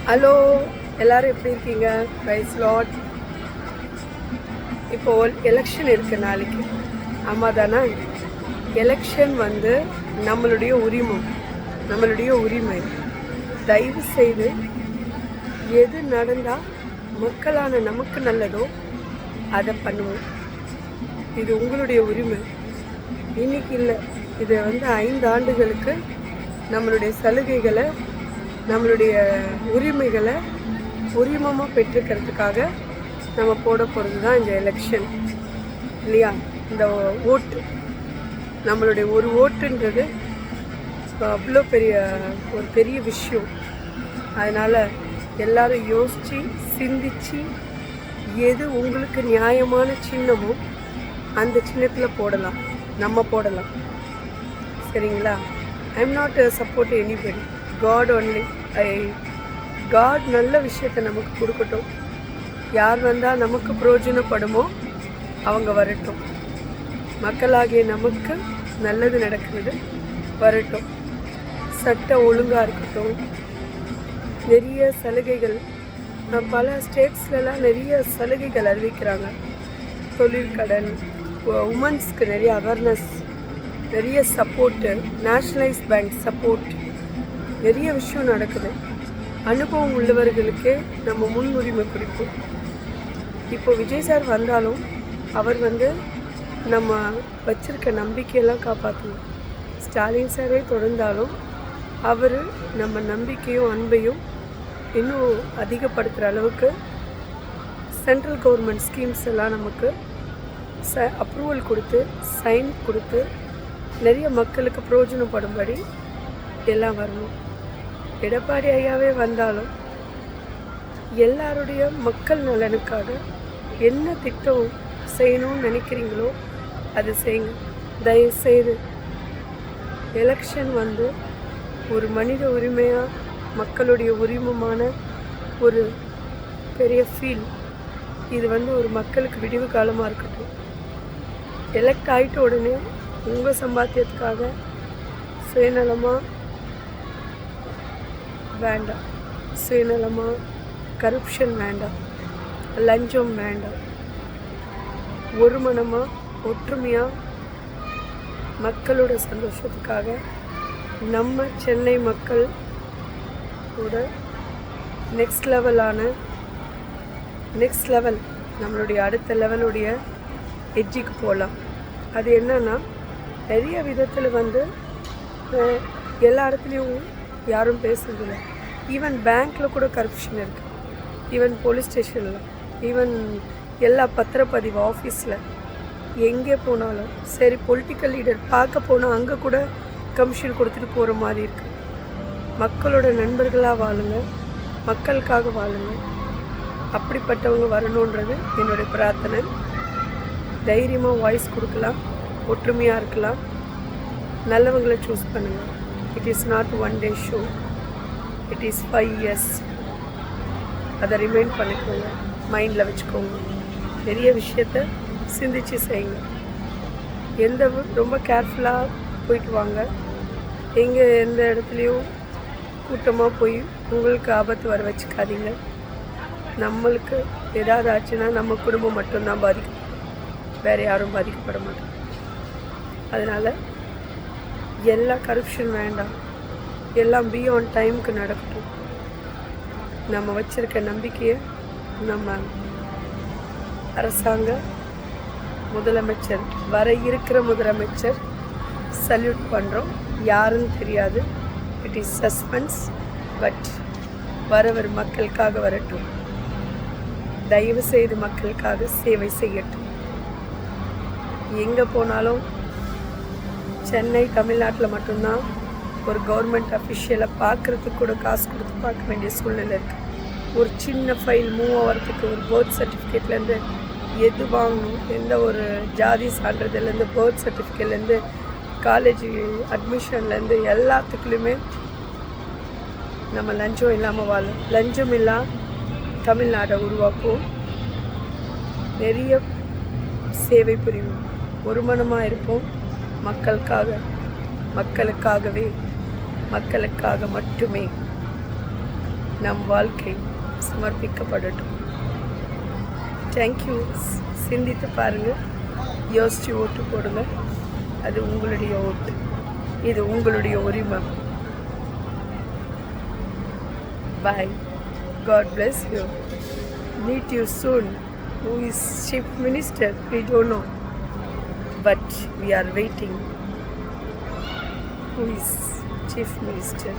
Hello, எல்லோரும் எப்படி இருக்கீங்க? Price Lord. இப்போது எலெக்ஷன் இருக்குது நாளைக்கு. ஆமாம் தானே? எலெக்ஷன் நம்மளுடைய உரிமை. தயவு செய்து எது நடந்தால் மக்களான நமக்கு நல்லதோ அதை பண்ணுவோம். இது உங்களுடைய உரிமை. இன்னைக்கு இல்லை, இது 5 ஆண்டுகளுக்கு நம்மளுடைய சலுகைகளை, நம்மளுடைய உரிமைகளை உரிமமாக பெற்றுக்கிறதுக்காக நம்ம போட போகிறது தான் இந்த எலெக்ஷன் இல்லையா? இந்த ஓட்டு, நம்மளுடைய ஒரு ஓட்டுன்றது அவ்வளோ ஒரு பெரிய விஷயம். அதனால் எல்லாரும் யோசித்து சிந்தித்து எது உங்களுக்கு நியாயமான சின்னமோ அந்த சின்னத்தில் போடலாம், நம்ம போடலாம். சரிங்களா? I am not support anybody, God only. God நல்ல விஷயத்தை நமக்கு கொடுக்கட்டும். யார் வந்தால் நமக்கு பிரயோஜனப்படுமோ அவங்க வரட்டும். மக்களாகிய நமக்கு நல்லது நடக்கிறது வரட்டும். சட்டம் ஒழுங்காக இருக்கட்டும். நிறைய சலுகைகள் பல ஸ்டேட்ஸ்லலாம் நிறைய சலுகைகள் அறிவிக்கிறாங்க. தொழில் கடன், உமன்ஸ்க்கு நிறைய அவேர்னஸ், நிறைய சப்போர்ட்டு, நேஷ்னலைஸ் பேங்க் சப்போர்ட், நிறைய விஷயம் நடக்குது. அனுபவம் உள்ளவர்களுக்கே நம்ம முன்னுரிமை கொடுப்போம். இப்போ விஜய் சார் வந்தாலும் அவர் நம்ம வச்சிருக்க நம்பிக்கையெல்லாம் காப்பாற்றணும். ஸ்டாலின் சாரே தொடர்ந்தாலும் அவர் நம்ம நம்பிக்கையும் அன்பையும் இன்னும் அதிகப்படுத்துகிற அளவுக்கு சென்ட்ரல் கவர்மெண்ட் ஸ்கீம்ஸ் எல்லாம் நமக்கு அப்ரூவல் கொடுத்து சைன் கொடுத்து நிறைய மக்களுக்கு பிரயோஜனப்படும்படி எல்லாம் வரணும். எடப்பாடி ஐயாவே வந்தாலும் எல்லாருடைய மக்கள் நலனுக்காக என்ன திட்டம் செய்யணும்னு நினைக்கிறீங்களோ அது செய்யுங்க. தயவுசெய்து எலெக்ஷன் ஒரு மனித உரிமையாக, மக்களுடைய உரிமமான ஒரு பெரிய ஃபீல். இது ஒரு மக்களுக்கு விடிவு காலமாக இருக்கட்டும். எலெக்ட் ஆகிட்ட உடனே உங்கள் சம்பாத்தியத்துக்காக சுயநலமாக வேண்டாம், சுயநலமாக கரப்ஷன் வேண்டாம், லஞ்சம் வேண்டாம். ஒரு மனமாக ஒற்றுமையாக மக்களோட சந்தோஷத்துக்காக நம்ம சென்னை மக்கள் கூட நெக்ஸ்ட் லெவல் நம்மளுடைய அடுத்த லெவலுடைய எட்ஜுக்கு போகலாம். அது என்னன்னா, நிறைய விதத்தில் எல்லா இடத்துலையும் யாரும் பேசுறதில்லை. ஈவன் பேங்க்கில் கூட கரப்ஷன் இருக்குது. ஈவன் போலீஸ் ஸ்டேஷனில், ஈவன் எல்லா பத்திரப்பதிவு ஆஃபீஸில், எங்கே போனாலும் சரி. பொலிட்டிக்கல் லீடர் பார்க்க போனால் அங்கே கூட கமிஷன் கொடுத்துட்டு போகிற மாதிரி இருக்குது. மக்களோட நண்பர்களாக வாழுங்க, மக்களுக்காக வாழுங்க. அப்படிப்பட்டவங்க வரணுன்றது என்னுடைய பிரார்த்தனை. தைரியமாக வாய்ஸ் கொடுக்கலாம், ஒற்றுமையாக இருக்கலாம், நல்லவங்களை சூஸ் பண்ணுங்கள். It is not one day show, it is 5 years. அதை ரிமைண்ட் பண்ணிக்கோங்க, மைண்டில் வச்சுக்கோங்க. நிறைய விஷயத்த சிந்திச்சு செய்யுங்க. ரொம்ப கேர்ஃபுல்லாக போயிட்டு வாங்க. எந்த இடத்துலையும் கூட்டமாக போய் உங்களுக்கு ஆபத்து வர வச்சுக்காதீங்க. நம்மளுக்கு ஏதாவது ஆச்சுன்னா நம்ம குடும்பம் மட்டும்தான் பாதிக்கப்படும், வேறு யாரும் பாதிக்கப்பட மாட்டோம். அதனால் எல்லா கரப்ஷன் வேண்டாம், எல்லாம் பியாண்ட் டைமுக்கு நடக்கட்டும். நம்ம வச்சுருக்க நம்பிக்கையை நம்ம அரசாங்க முதலமைச்சர், வர இருக்கிற முதலமைச்சர் சல்யூட் பண்ணுறோம். யாருன்னு தெரியாது, இட் இஸ் சஸ்பென்ஸ். பட் வரவர் மக்களுக்காக வரட்டும். தயவு செய்து மக்களுக்காக சேவை செய்யட்டும். எங்கே போனாலும் சென்னை, தமிழ்நாட்டில் மட்டும்தான் ஒரு கவர்மெண்ட் அஃபிஷியலை பார்க்குறதுக்கு கூட காசு கொடுத்து பார்க்க வேண்டிய சூழ்நிலை இருக்குது. ஒரு சின்ன ஃபைல் மூவ் ஆகிறதுக்கு, ஒரு பர்த் சர்டிஃபிகேட்லேருந்து எது வாங்கணும், எந்த ஒரு ஜாதி சான்றிதழ்லேருந்து, பர்த் சர்டிஃபிகேட்லேருந்து, காலேஜ் அட்மிஷன்லேருந்து எல்லாத்துக்குள்ளேயுமே நம்ம லஞ்சம் இல்லாமல் வாழும். லஞ்சம் இல்லா தமிழ்நாடை உருவாக்குவோம். நிறைய சேவை புரிவோம். ஒரு மனமாக இருப்போம். மக்களுக்காகவே, மக்களுக்காக மட்டுமே. நம் வாழ்க்கை சமர்ப்பிக்கப்படட்டும். தேங்க்யூ. சிந்தித்து பாருங்கள், யோசித்து ஓட்டு போடுங்க. அது உங்களுடைய ஓட்டு, இது உங்களுடைய உரிமை. Bye. God bless you. Meet you soon. Who is Chief Minister? We don't know. But we are waiting. Who is Chief Minister?